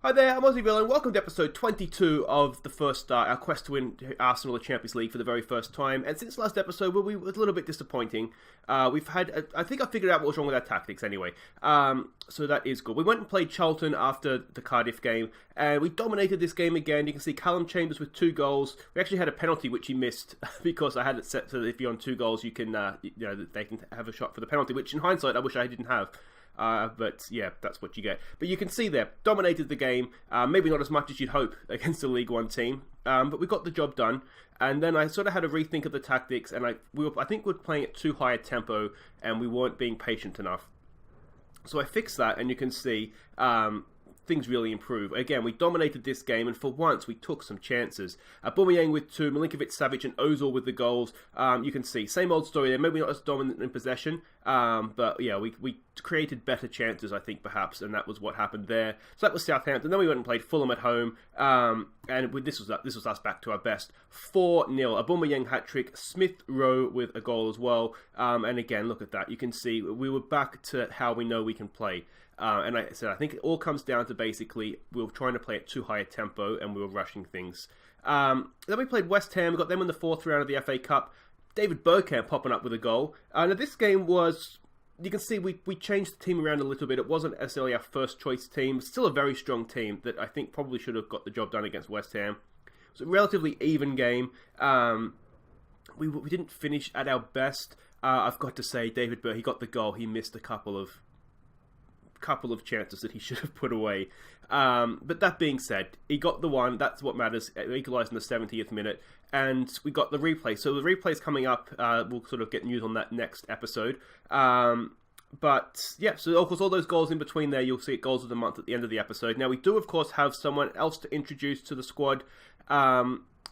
Hi there, I'm Aussie Villain. Welcome to episode 22 of the first start, our quest to win Arsenal the Champions League for the very first time. And since last episode, well, we was a little bit disappointing. We've had, I think I figured out what was wrong with our tactics anyway. So that is good. We went and played Charlton after the Cardiff game, and we dominated this game again. You can see Callum Chambers with 2 goals. We actually had a penalty which he missed because I had it set so that if you're on 2 goals, you can, they can have a shot for the penalty. Which in hindsight, I wish I didn't have. But yeah, that's what you get. But you can see there, dominated the game, maybe not as much as you'd hope against a League One team, but we got the job done. And then I sort of had a rethink of the tactics, and I think we were playing at too high a tempo, and we weren't being patient enough. So I fixed that, and you can see things really improve. Again, we dominated this game, and for once, we took some chances. Aubameyang with 2, Milinkovic-Savic and Ozil with the goals. You can see, same old story there. Maybe not as dominant in possession, but yeah, we created better chances, I think, perhaps, and that was what happened there. So that was Southampton. Then we went and played Fulham at home, and this was us back to our best. 4-0. Aubameyang hat-trick, Smith-Rowe with a goal as well. And again, look at that. You can see we were back to how we know we can play. And I said, I think it all comes down to basically we were trying to play at too high a tempo and we were rushing things. Then we played West Ham. We got them in the 4th round of the FA Cup. David Bergkamp popping up with a goal. Now this game was, you can see we changed the team around a little bit. It wasn't necessarily our first choice team. Still a very strong team that I think probably should have got the job done against West Ham. It was a relatively even game. We didn't finish at our best. I've got to say, David Berg, he got the goal. He missed a couple of chances that he should have put away. But that being said, he got the one. That's what matters. He equalised in the 70th minute. And we got the replay. So the replay's coming up. We'll sort of get news on that next episode. But yeah, so of course all those goals in between there, you'll see it goals of the month at the end of the episode. Now we do of course have someone else to introduce to the squad.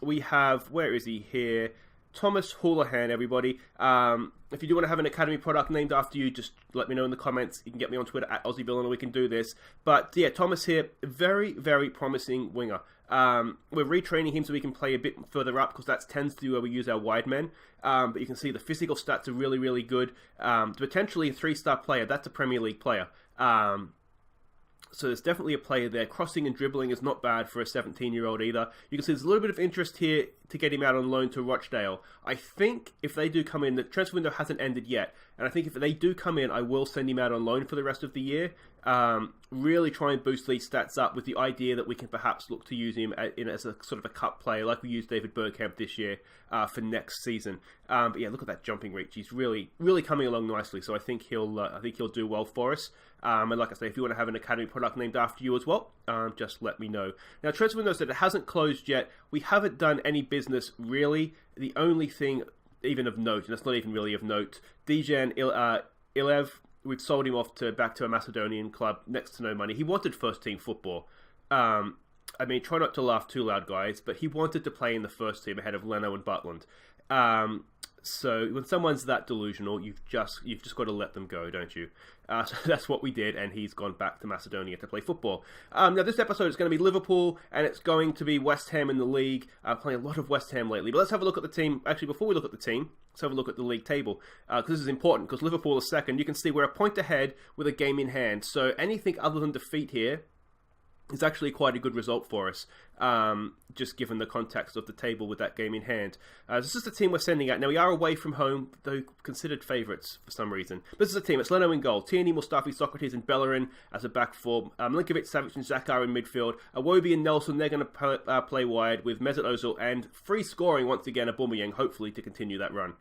We have, where is he here? Thomas Houlihan, everybody. If you do want to have an Academy product named after you, just let me know in the comments. You can get me on Twitter at Aussie Villain, or we can do this. But yeah, Thomas here, very, very promising winger. We're retraining him so we can play a bit further up because that tends to be where we use our wide men. But you can see the physical stats are really, really good. Potentially a 3-star player. That's a Premier League player. So there's definitely a player there. Crossing and dribbling is not bad for a 17-year-old either. You can see there's a little bit of interest here to get him out on loan to Rochdale. I think if they do come in, the transfer window hasn't ended yet, and I think if they do come in, I will send him out on loan for the rest of the year. Really try and boost these stats up with the idea that we can perhaps look to use him as a sort of a cup player, like we used David Bergkamp this year for next season. But yeah, look at that jumping reach. He's really, really coming along nicely. So I think he'll do well for us. And like I say, if you want to have an Academy product named after you as well, just let me know. Now, transfer window said it hasn't closed yet. We haven't done any business really. The only thing even of note, and that's not even really of note, Dejan Ilev. We've sold him off back to a Macedonian club, next to no money. He wanted first team football. I mean, try not to laugh too loud, guys, but he wanted to play in the first team ahead of Leno and Butland. So when someone's that delusional, you've just got to let them go, don't you? So that's what we did, and he's gone back to Macedonia to play football. Now this episode is going to be Liverpool, and it's going to be West Ham in the league. Playing a lot of West Ham lately. But let's have a look at the team. Actually, before we look at the team, let's have a look at the league table, because this is important, because Liverpool is second. You can see we're a point ahead with a game in hand. So anything other than defeat here is actually quite a good result for us, just given the context of the table with that game in hand. This is the team we're sending out. Now, we are away from home, though considered favourites for some reason. This is the team. It's Leno in goal. Tierney, Mustafi, Socrates and Bellerin as a back four. Milinkovic-Savic and Xhaka in midfield. Iwobi and Nelson, they're going to play wide with Mesut Ozil, and free scoring once again, Aubameyang, hopefully to continue that run.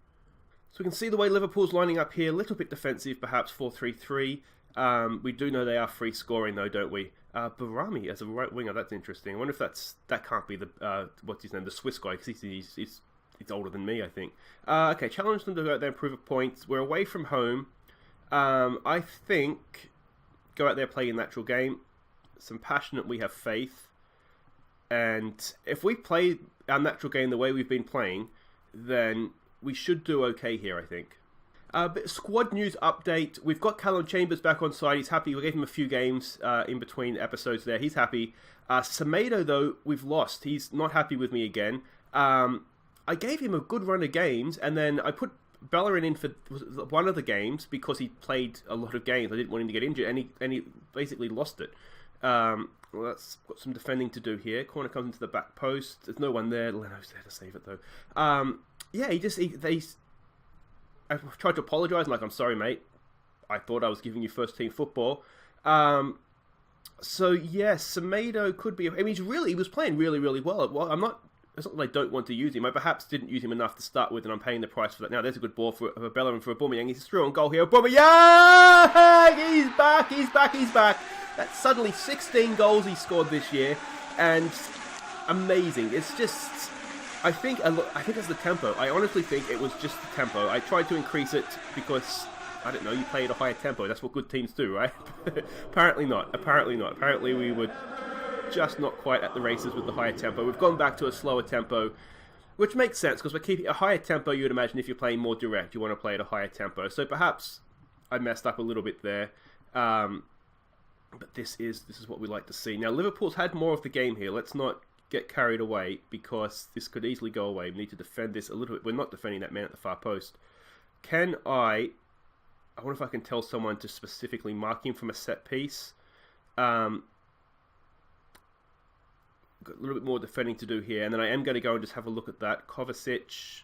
So we can see the way Liverpool's lining up here. A little bit defensive, perhaps 4-3-3. We do know they are free scoring though, don't we? Barami as a right winger, that's interesting. I wonder if that can't be the what's his name, the Swiss guy, because he's older than me, I think. Okay, challenge them to go out there and prove a point. We're away from home. I think go out there, play a natural game. Some passionate, we have faith, and if we play our natural game the way we've been playing, then we should do okay here, I think. But squad news update. We've got Callum Chambers back on side. He's happy. We gave him a few games in between episodes there. He's happy. Semedo, though, we've lost. He's not happy with me again. I gave him a good run of games, and then I put Bellerin in for one of the games because he played a lot of games. I didn't want him to get injured, and he basically lost it. Well, that's got some defending to do here. Corner comes into the back post. There's no one there. Leno's there to save it, though. I tried to apologise, like, I'm sorry, mate. I thought I was giving you first-team football. So, yes, Semedo could be... I mean, he was playing really, really well. Well, it's not that I don't want to use him. I perhaps didn't use him enough to start with, and I'm paying the price for that. Now, there's a good ball for Bellerin for Aubameyang. He's through on goal here. Aubameyang! He's back! That's suddenly 16 goals he scored this year, and amazing. It's just... I think it's the tempo. I honestly think it was just the tempo. I tried to increase it because... I don't know, you play at a higher tempo. That's what good teams do, right? Apparently not. Apparently we were just not quite at the races with the higher tempo. We've gone back to a slower tempo, which makes sense because we're keeping a higher tempo. You would imagine if you're playing more direct, you want to play at a higher tempo. So perhaps I messed up a little bit there. But this is what we like to see. Now, Liverpool's had more of the game here. Let's not get carried away because this could easily go away. We need to defend this a little bit. We're not defending that man at the far post. I wonder if I can tell someone to specifically mark him from a set piece. Got a little bit more defending to do here, and then I am going to go and just have a look at that. Kovacic,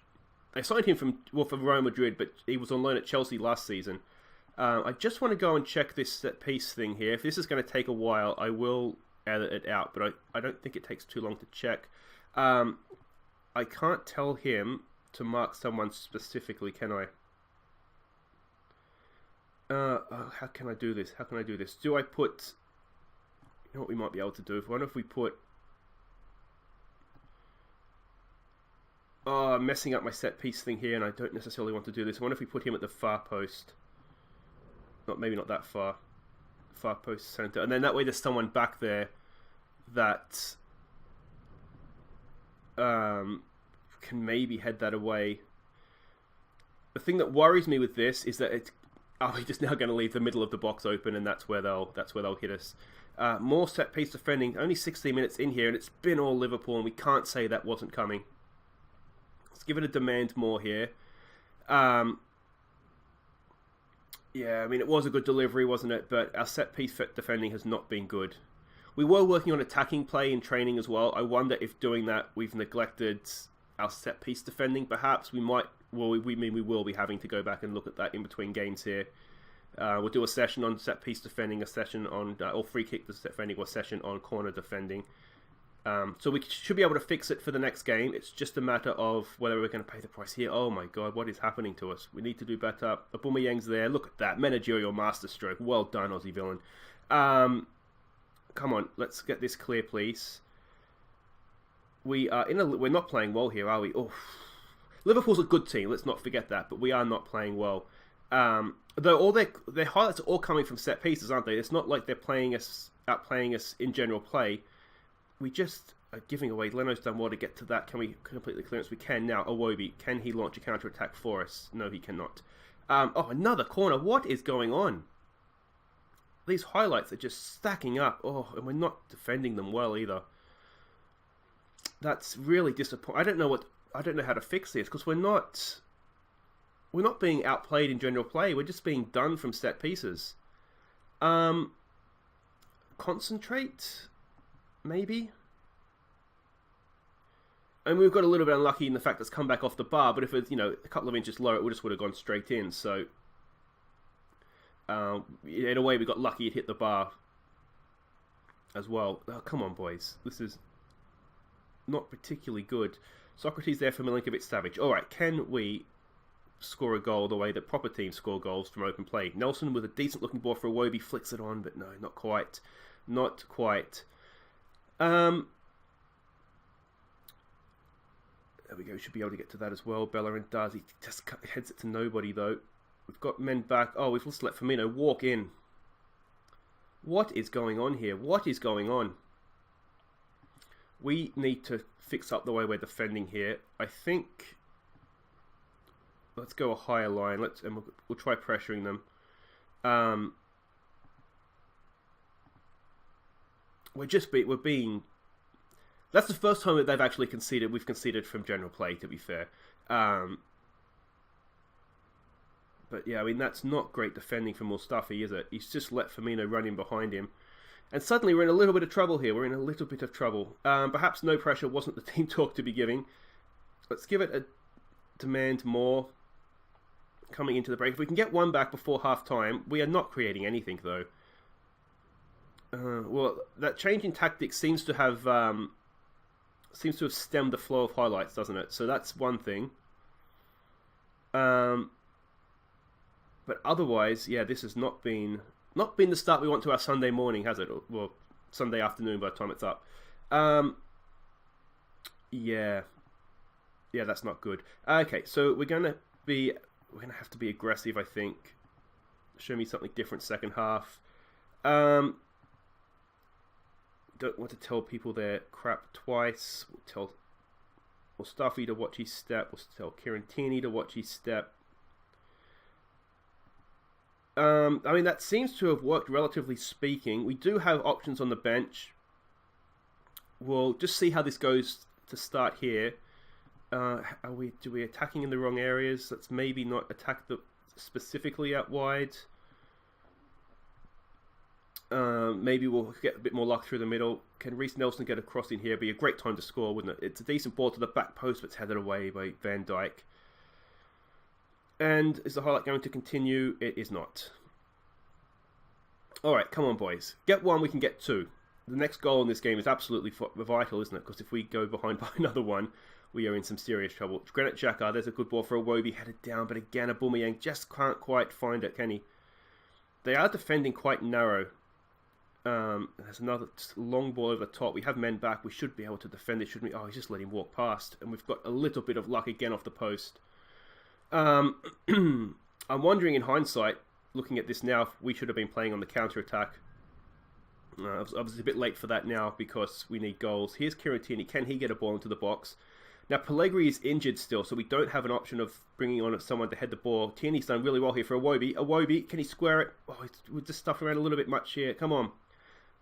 I signed him from Real Madrid, but he was on loan at Chelsea last season. I just want to go and check this set piece thing here. If this is going to take a while, I will edit it out, but I don't think it takes too long to check. I can't tell him to mark someone specifically, can I? How can I do this? Do I put... You know what we might be able to do? I wonder if we put... Oh, I'm messing up my set piece thing here, and I don't necessarily want to do this. I wonder if we put him at the far post. Maybe not that far. Far post centre. And then that way there's someone back there that can maybe head that away. The thing that worries me with this is that are we just now going to leave the middle of the box open, and that's where they'll hit us? More set piece defending. Only 16 minutes in here, and it's been all Liverpool, and we can't say that wasn't coming. Let's give it a demand more here. Yeah, I mean, it was a good delivery, wasn't it? But our set piece defending has not been good. We were working on attacking play in training as well. I wonder if doing that we've neglected our set piece defending. Perhaps we might. Well, we will be having to go back and look at that in between games here. We'll do a session on set piece defending, a session on or free kick defending, or a session on corner defending. So we should be able to fix it for the next game. It's just a matter of whether we're going to pay the price here. Oh my god, what is happening to us? We need to do better. Aubameyang's there. Look at that managerial masterstroke. Well done, Aussie Villain. Come on, let's get this clear, please. We're not playing well here, are we? Oh. Liverpool's a good team, let's not forget that, but we are not playing well. Though all their highlights are all coming from set pieces, aren't they? It's not like they're outplaying us in general play. We just are giving away. Leno's done well to get to that. Can we complete the clearance? We can now. Iwobi, can he launch a counter-attack for us? No, he cannot. Another corner. What is going on? These highlights are just stacking up. Oh, and we're not defending them well either. That's really disappointing. I don't know how to fix this because we're not being outplayed in general play. We're just being done from set pieces. Concentrate, maybe. And we've got a little bit unlucky in the fact that it's come back off the bar. But if it's a couple of inches lower, it would have gone straight in. So in a way, we got lucky it hit the bar as well. Oh, come on, boys. This is not particularly good. Socrates there for Milinkovic-Savic. Alright, can we score a goal the way that proper teams score goals from open play? Nelson with a decent looking ball for Iwobi, flicks it on, but no, not quite. Not quite. There we go, we should be able to get to that as well. Bellerin does, he just heads it to nobody though. We've got men back. Oh, we've just let Firmino walk in. What is going on here? What is going on? We need to fix up the way we're defending here. I think let's go a higher line. We'll try pressuring them. We're being. That's the first time that they've actually conceded. We've conceded from general play, to be fair. But yeah, I mean that's not great defending from Mustafi, is it? He's just let Firmino run in behind him. And suddenly we're in a little bit of trouble here. We're in a little bit of trouble. Perhaps no pressure wasn't the team talk to be giving. Let's give it a demand more coming into the break. If we can get one back before half-time, we are not creating anything, though. Well, that change in tactics seems to have stemmed the flow of highlights, doesn't it? So that's one thing. But otherwise, yeah, this has not been the start we want to our Sunday morning, has it? Well, Sunday afternoon by the time it's up. Yeah, that's not good. Okay, so we're gonna have to be aggressive, I think. Show me something different second half. Don't want to tell people their crap twice. We'll Stuffy to watch his step. We'll tell Kieran Tierney to watch his step. I mean, that seems to have worked, relatively speaking. We do have options on the bench. We'll just see how this goes to start here. Do we attacking in the wrong areas? Let's maybe not attack specifically out wide. Maybe we'll get a bit more luck through the middle. Can Reece Nelson get a cross in here? Be a great time to score, wouldn't it? It's a decent ball to the back post, but it's headed away by Van Dijk. And is the highlight going to continue? It is not. Alright, come on, boys. Get one, we can get two. The next goal in this game is absolutely vital, isn't it? Because if we go behind by another one, we are in some serious trouble. Granit Xhaka, there's a good ball for Iwobi, headed down, but again, Aubameyang just can't quite find it, can he? They are defending quite narrow. There's another long ball over the top. We have men back. We should be able to defend it, shouldn't we? Oh, he's just let him walk past. And we've got a little bit of luck again off the post. I'm wondering in hindsight, looking at this now, if we should have been playing on the counter-attack. Obviously a bit late for that now because we need goals. Here's Kieran Tierney. Can he get a ball into the box? Now, Pellegrini is injured still, so we don't have an option of bringing on someone to head the ball. Tierney's done really well here for Iwobi. Iwobi, can he square it? Oh, we're just stuffing around a little bit much here. Come on.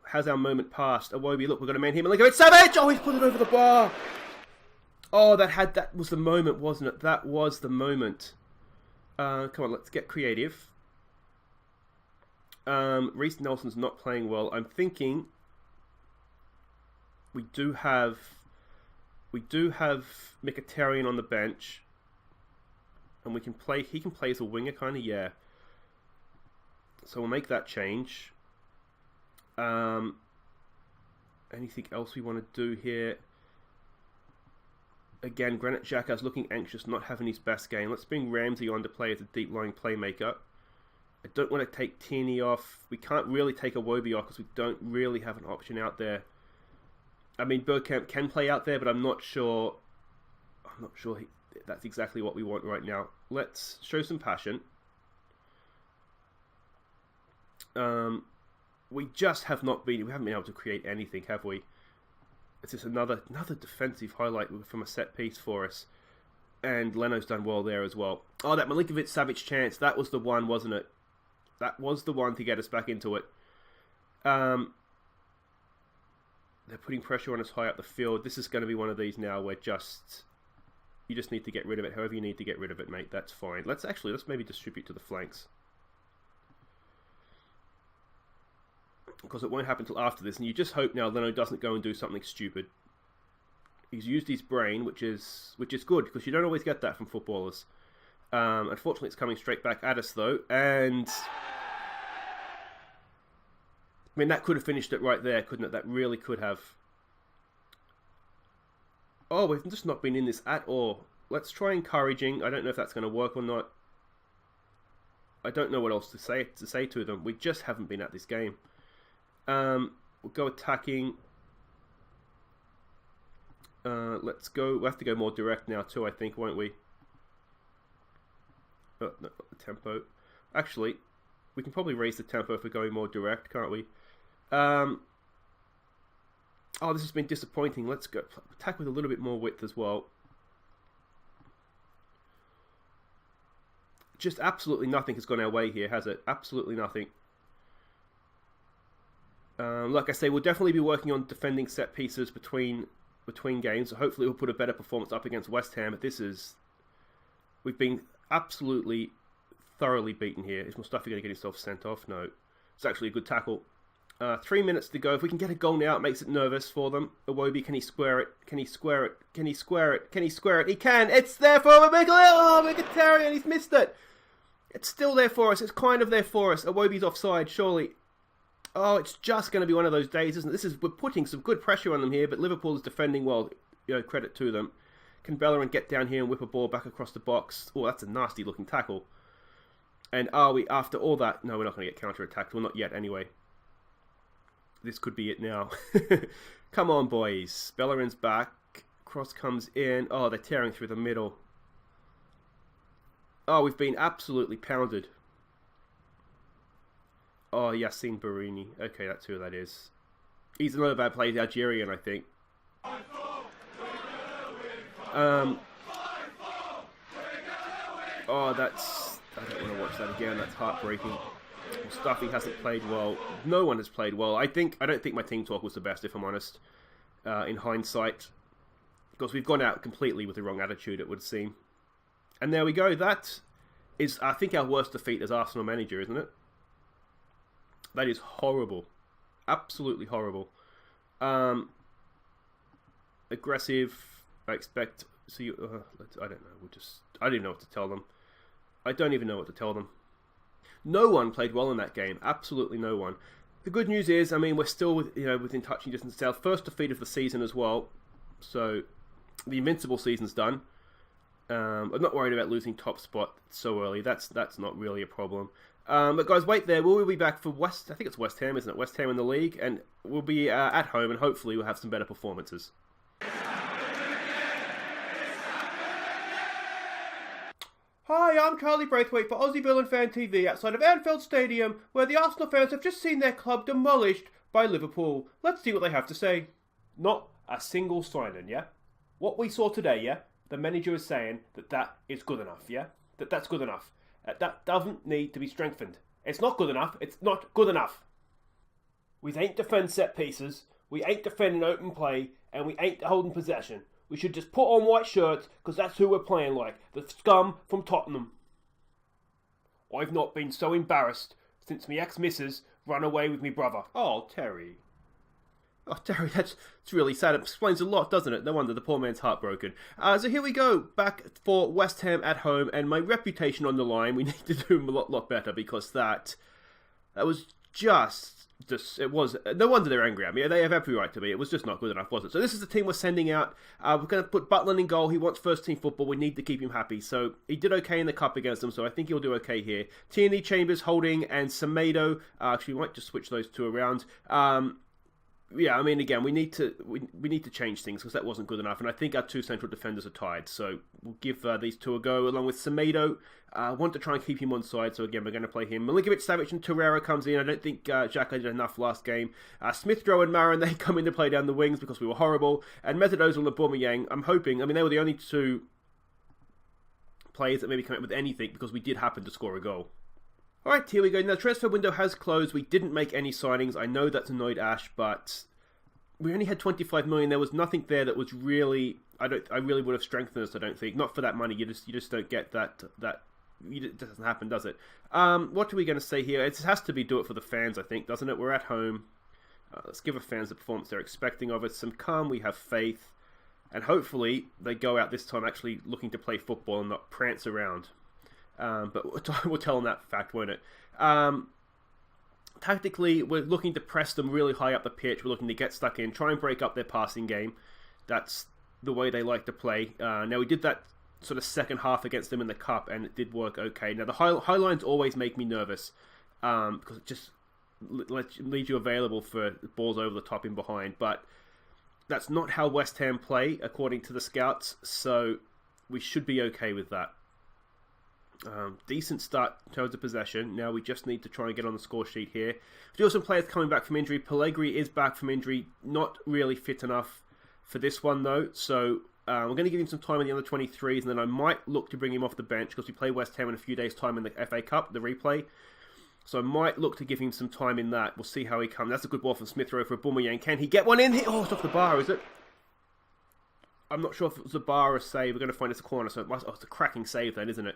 How's our moment passed? Iwobi, look, we're going to man him. Milinkovic-Savic! Oh, he's put it over the bar. Oh, that was the moment, wasn't it? That was the moment. Come on, let's get creative. Reece Nelson's not playing well. I'm thinking we do have Mkhitaryan on the bench, and he can play as a winger, kind of, yeah. So we'll make that change. Anything else we want to do here? Again, Granit Xhaka's looking anxious, not having his best game. Let's bring Ramsey on to play as a deep-lying playmaker. I don't want to take Tierney off. We can't really take Iwobi off because we don't really have an option out there. I mean, Bergkamp can play out there, but I'm not sure. That's exactly what we want right now. Let's show some passion. We haven't been able to create anything, have we? It's just another defensive highlight from a set piece for us. And Leno's done well there as well. Oh, that Milinkovic-Savic chance, that was the one, wasn't it? That was the one to get us back into it. They're putting pressure on us high up the field. This is going to be one of these now where you just need to get rid of it. However you need to get rid of it, mate, that's fine. Let's maybe distribute to the flanks. Because it won't happen until after this, and you just hope now Leno doesn't go and do something stupid. He's used his brain, which is good, because you don't always get that from footballers. Unfortunately, it's coming straight back at us, though, and I mean, that could have finished it right there, couldn't it? That really could have. Oh, we've just not been in this at all. Let's try encouraging. I don't know if that's going to work or not. I don't know what else to say to them. We just haven't been at this game. We'll go attacking. Let's go. We'll have to go more direct now too, I think, won't we? Oh, no, not the tempo. Actually, we can probably raise the tempo if we're going more direct, can't we? Oh, this has been disappointing. Let's go attack with a little bit more width as well. Just absolutely nothing has gone our way here, has it? Absolutely nothing. Like I say, we'll definitely be working on defending set pieces between games. So hopefully we'll put a better performance up against West Ham. But we've been absolutely thoroughly beaten here. Is Mustafi going to get himself sent off? No. It's actually a good tackle. 3 minutes to go. If we can get a goal now, it makes it nervous for them. Awobi, can he square it? Can he square it? Can he square it? Can he square it? He can! It's there for Mkhitaryan! He's missed it! It's still there for us. It's kind of there for us. Awobi's offside, surely. Oh, it's just going to be one of those days, isn't it? We're putting some good pressure on them here, but Liverpool is defending well. Credit to them. Can Bellerin get down here and whip a ball back across the box? Oh, that's a nasty looking tackle. And are we, after all that... No, we're not going to get counter-attacked. Well, not yet, anyway. This could be it now. Come on, boys. Bellerin's back. Cross comes in. Oh, they're tearing through the middle. Oh, we've been absolutely pounded. Oh, Yassine Barini. Okay, that's who that is. He's another bad player. He's Algerian, I think. Oh, that's... I don't want to watch that again. That's heartbreaking. Mustafi hasn't played well. No one has played well. I don't think my team talk was the best, if I'm honest, in hindsight. Because we've gone out completely with the wrong attitude, it would seem. And there we go. That is, I think, our worst defeat as Arsenal manager, isn't it? That is horrible. Absolutely horrible. Aggressive. I expect... So I don't know. I don't even know what to tell them. I don't even know what to tell them. No one played well in that game. Absolutely no one. The good news is, I mean, we're still within touching distance of South. First defeat of the season as well. So the invincible season's done. I'm not worried about losing top spot so early. That's not really a problem. But guys, wait there. We'll be back for I think it's West Ham, isn't it? West Ham in the league, and we'll be at home, and hopefully we'll have some better performances. Hi, I'm Charlie Braithwaite for Aussie Villain Fan TV outside of Anfield Stadium, where the Arsenal fans have just seen their club demolished by Liverpool. Let's see what they have to say. Not a single signing, yeah? What we saw today, yeah? The manager is saying that is good enough, yeah? That's good enough. That doesn't need to be strengthened. It's not good enough. It's not good enough. We ain't defend set pieces, we ain't defending open play, and we ain't holding possession. We should just put on white shirts, because that's who we're playing like. The scum from Tottenham. I've not been so embarrassed since me ex-missus run away with me brother. Oh, Terry. Oh, Terry, that's really sad. It explains a lot, doesn't it? No wonder the poor man's heartbroken. So here we go, back for West Ham at home, and my reputation on the line. We need to do a lot better, because that was just it was, no wonder they're angry at me. They have every right to be. It was just not good enough, was it? So this is the team we're sending out. We're going to put Butland in goal. He wants first team football. We need to keep him happy. So he did okay in the cup against them, so I think he'll do okay here. Tierney, Chambers, Holding, and Semedo. Actually, we might just switch those two around. Yeah, I mean, again, we need to change things, because that wasn't good enough, and I think our two central defenders are tied, so we'll give these two a go, along with Semedo. I want to try and keep him on side, so again, we're going to play him. Milinkovic-Savic and Torreira comes in. I don't think Xhaka did enough last game. Smith-Rowe and Marin, they come in to play down the wings because we were horrible, and Mesut, Ozil and Aubameyang, I'm hoping, I mean, they were the only two players that maybe come up with anything, because we did happen to score a goal. Alright, here we go. Now, the transfer window has closed. We didn't make any signings. I know that's annoyed Ash, but we only had 25 million. There was nothing there that was really... I really would have strengthened us, I don't think. Not for that money. You just don't get that... It doesn't happen, does it? What are we going to say here? It has to be do it for the fans, I think, doesn't it? We're at home. Let's give the fans the performance they're expecting of us. Some calm, we have faith. And hopefully, they go out this time actually looking to play football and not prance around. But we'll tell them that fact, won't it? Tactically, we're looking to press them really high up the pitch. We're looking to get stuck in, try and break up their passing game. That's the way they like to play. Now, we did that sort of second half against them in the cup, and it did work okay. Now, the high lines always make me nervous, because it just leaves you available for balls over the top and behind. But that's not how West Ham play, according to the scouts, so we should be okay with that. Decent start in terms of possession. Now we just need to try and get on the score sheet here. We do have some players coming back from injury. Pellegrini is back from injury. Not really fit enough for this one though. So we're going to give him some time in the under-23s, and then I might look to bring him off the bench because we play West Ham in a few days' time in the FA Cup, the replay. So I might look to give him some time in that. We'll see how he comes. That's a good ball from Smith-Rowe for Aubameyang. Can he get one in here? Oh, it's off the bar, is it? I'm not sure if it was a bar or a save. We're going to find it's a corner. So it's a cracking save then, isn't it?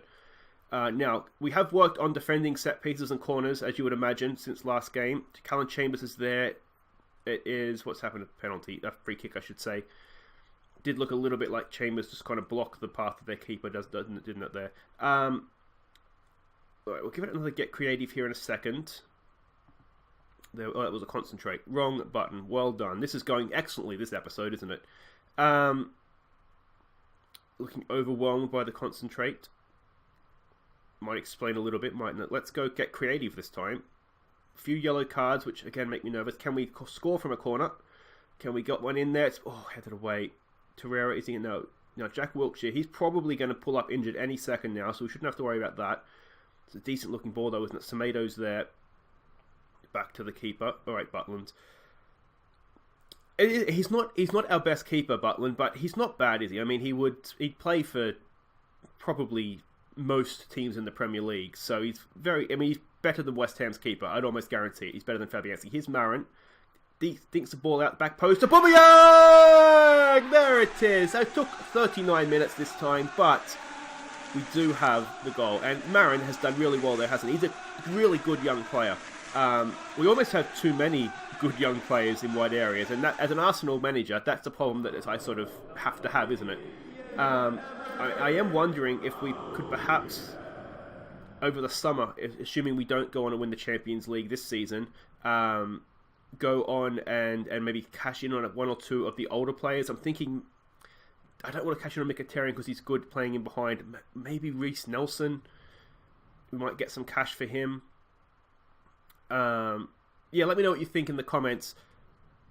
Now, we have worked on defending set pieces and corners, as you would imagine, since last game. Callum Chambers is there. It is, what's happened? A penalty, a free kick, I should say. Did look a little bit like Chambers just kind of blocked the path that their keeper didn't it there. Alright, we'll give it another get creative here in a second. There, oh, that was a concentrate. Wrong button. Well done. This is going excellently, this episode, isn't it? Looking overwhelmed by the concentrate. Might explain a little bit, mightn't it? Let's go get creative this time. A few yellow cards, which again make me nervous. Can we score from a corner? Can we get one in there? It's, oh, headed away. Torreira, is he? No. Now, Jack Wilshere, he's probably going to pull up injured any second now, so we shouldn't have to worry about that. It's a decent looking ball though, isn't it? Semedo's there. Back to the keeper. Alright, Butland. He's not our best keeper, Butland, but he's not bad, is he? I mean, he'd play for probably most teams in the Premier League, so he's better than West Ham's keeper. I'd almost guarantee it. He's better than Fabianski. Here's Marin. Dinks the ball out the back post. Aubameyang! There it is. It took 39 minutes this time, but we do have the goal. And Marin has done really well there, hasn't he? He's a really good young player. We almost have too many good young players in wide areas, and that, as an Arsenal manager, that's a problem that I sort of have to have, isn't it? I am wondering if we could perhaps, over the summer, assuming we don't go on and win the Champions League this season, go on and maybe cash in on one or two of the older players. I'm thinking, I don't want to cash in on Mkhitaryan because he's good playing in behind. Maybe Reece Nelson. We might get some cash for him. Yeah, let me know what you think in the comments.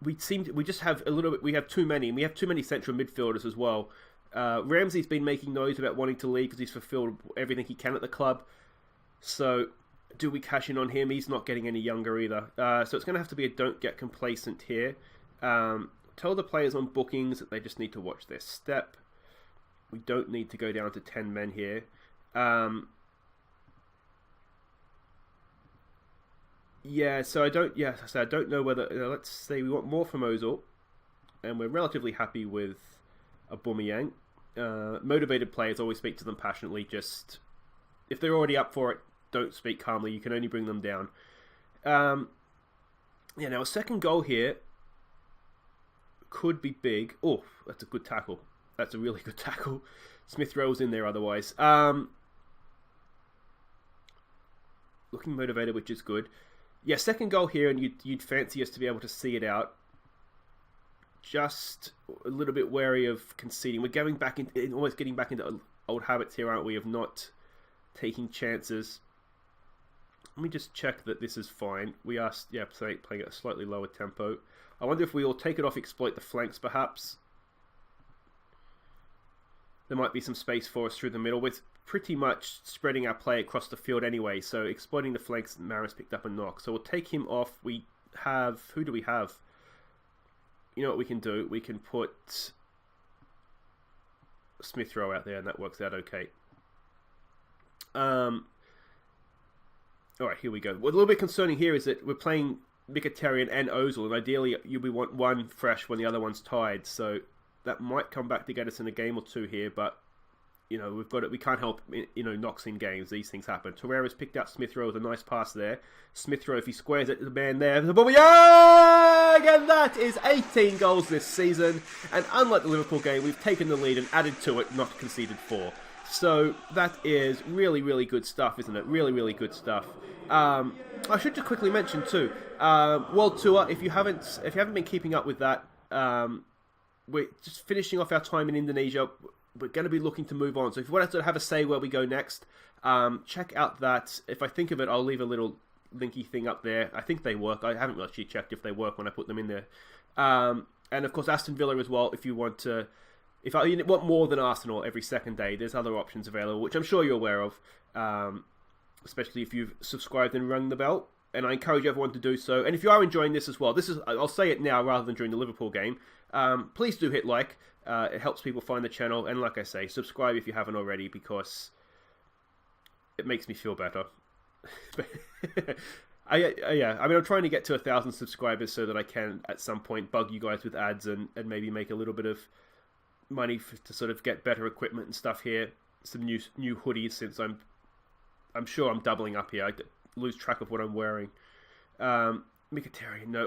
We just have a little bit. We have too many, and we have too many central midfielders as well. Ramsey's been making noise about wanting to leave because he's fulfilled everything he can at the club. So, do we cash in on him? He's not getting any younger either. So it's going to have to be a don't get complacent here. Tell the players on bookings that they just need to watch their step. We don't need to go down to 10 men here. Yeah, so I don't know whether, let's say we want more from Ozil, and we're relatively happy with Aubameyang. Motivated players, always speak to them passionately. Just, if they're already up for it, don't speak calmly. You can only bring them down. Yeah, now a second goal here could be big. Oh, that's a good tackle. That's a really good tackle. Smith-Rowe's in there otherwise. Looking motivated, which is good. Yeah, second goal here, and you'd fancy us to be able to see it out. Just a little bit wary of conceding. We're going back almost getting back into old habits here, aren't we? Of not taking chances. Let me just check that this is fine. We are, yeah, playing at a slightly lower tempo. I wonder if we will take it off, exploit the flanks, perhaps. There might be some space for us through the middle. We're pretty much spreading our play across the field anyway, so exploiting the flanks, Maris picked up a knock. So we'll take him off. We have... Who do we have? You know what we can do? We can put Smith-Rowe out there, and that works out okay. Alright, here we go. What's a little bit concerning here is that we're playing Mkhitaryan and Ozil, and ideally we want one fresh when the other one's tied, so that might come back to get us in a game or two here, but you know, we can't help, you know, knocks in games. These things happen. Torreira's picked up Smith-Rowe with a nice pass there. Smith-Rowe, if he squares it to the man there, Aubameyang! And that is 18 goals this season. And unlike the Liverpool game, we've taken the lead and added to it, not conceded 4. So that is really, really good stuff, isn't it? Really, really good stuff. I should just quickly mention too, World Tour. If you haven't been keeping up with that, we're just finishing off our time in Indonesia. We're going to be looking to move on. So if you want to have a say where we go next, check out that. If I think of it, I'll leave a little linky thing up there. I think they work. I haven't actually checked if they work when I put them in there. And of course, Aston Villa as well. If you want to, you want more than Arsenal every second day, there's other options available, which I'm sure you're aware of. Especially if you've subscribed and rung the bell. And I encourage everyone to do so. And if you are enjoying this as well, I'll say it now rather than during the Liverpool game. Please do hit like. It helps people find the channel, and like I say, subscribe if you haven't already, because it makes me feel better. I'm trying to get to 1,000 subscribers so that I can at some point bug you guys with ads and maybe make a little bit of money to sort of get better equipment and stuff here. Some new hoodies, since I'm I'm sure I'm doubling up here. I lose track of what I'm wearing. Mkhitaryan, no.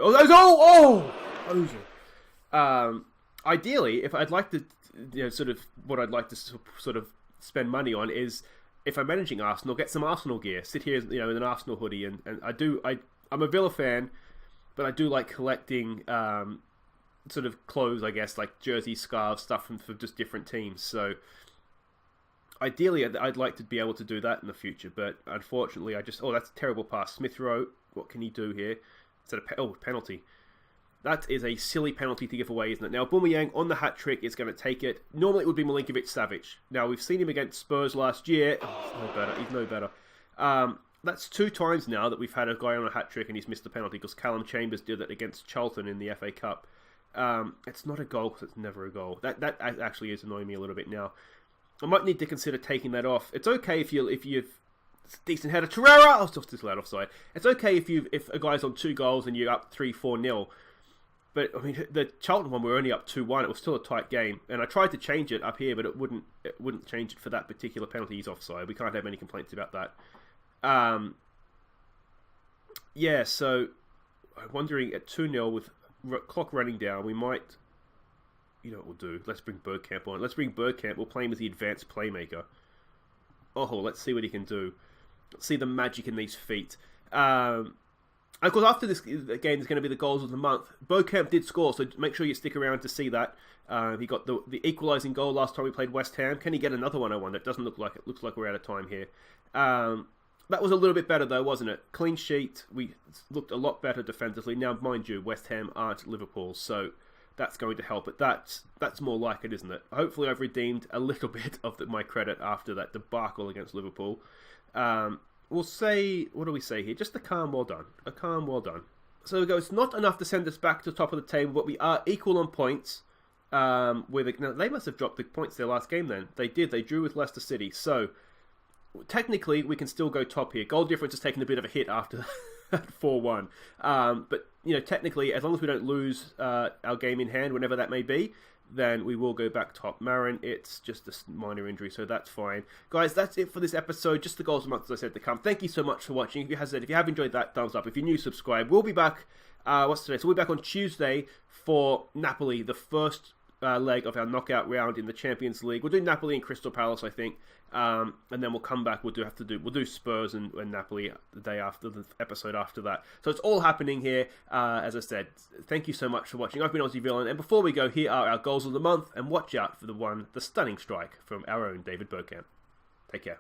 Ozil. Ideally, if I'd like to, what I'd like to sort of spend money on is, if I'm managing Arsenal, get some Arsenal gear. Sit here, in an Arsenal hoodie, and I'm a Villa fan, but I do like collecting sort of clothes, I guess, like jerseys, scarves, stuff from just different teams. So ideally, I'd like to be able to do that in the future, but unfortunately, that's a terrible pass. Smith-Rowe, what can he do here? Instead of penalty. That is a silly penalty to give away, isn't it? Now, Aubameyang on the hat-trick is going to take it. Normally, it would be Milinkovic-Savic. Now, we've seen him against Spurs last year. He's no better. That's 2 times now that we've had a guy on a hat-trick and he's missed the penalty, because Callum Chambers did it against Charlton in the FA Cup. It's not a goal because it's never a goal. That actually is annoying me a little bit now. I might need to consider taking that off. It's okay if you've decent header. Torreira! Oh, still out offside. It's okay if a guy's on 2 goals and you're up 3-4-0. But, I mean, the Charlton one, we were only up 2-1. It was still a tight game. And I tried to change it up here, but it wouldn't change it for that particular penalty. He's offside. We can't have any complaints about that. So I'm wondering, at 2-0 with clock running down, we might... You know what we'll do? Let's bring Bergkamp on. Let's bring Bergkamp. We'll play him as the advanced playmaker. Oh, let's see what he can do. Let's see the magic in these feet. Of course, after this game, there's going to be the goals of the month. Bergkamp did score, so make sure you stick around to see that. He got the equalising goal last time we played West Ham. Can he get another one, I wonder? It doesn't look like it. Looks like we're out of time here. That was a little bit better, though, wasn't it? Clean sheet. We looked a lot better defensively. Now, mind you, West Ham aren't Liverpool, so that's going to help. But that's more like it, isn't it? Hopefully, I've redeemed a little bit of my credit after that debacle against Liverpool. We'll say, what do we say here? Just a calm well done. A calm well done. So we go, it's not enough to send us back to the top of the table, but we are equal on points. Now, they must have dropped the points their last game then. They did. They drew with Leicester City. So, technically, we can still go top here. Goal difference has taken a bit of a hit after that 4-1. But, technically, as long as we don't lose our game in hand, whenever that may be, then we will go back top. Marin, it's just a minor injury, so that's fine. Guys, that's it for this episode. Just the goals of the month, as I said, to come. Thank you so much for watching. If you have enjoyed that, thumbs up. If you're new, subscribe. We'll be back, what's today? So we'll be back on Tuesday for Napoli, the first leg of our knockout round in the Champions League. We'll do Napoli and Crystal Palace, I think. And then we'll come back. We'll do Spurs and Napoli the day after, the episode after that. So it's all happening here. As I said, thank you so much for watching. I've been Aussie Villain, and before we go, here are our goals of the month, and watch out for the stunning strike from our own David Bergkamp. Take care.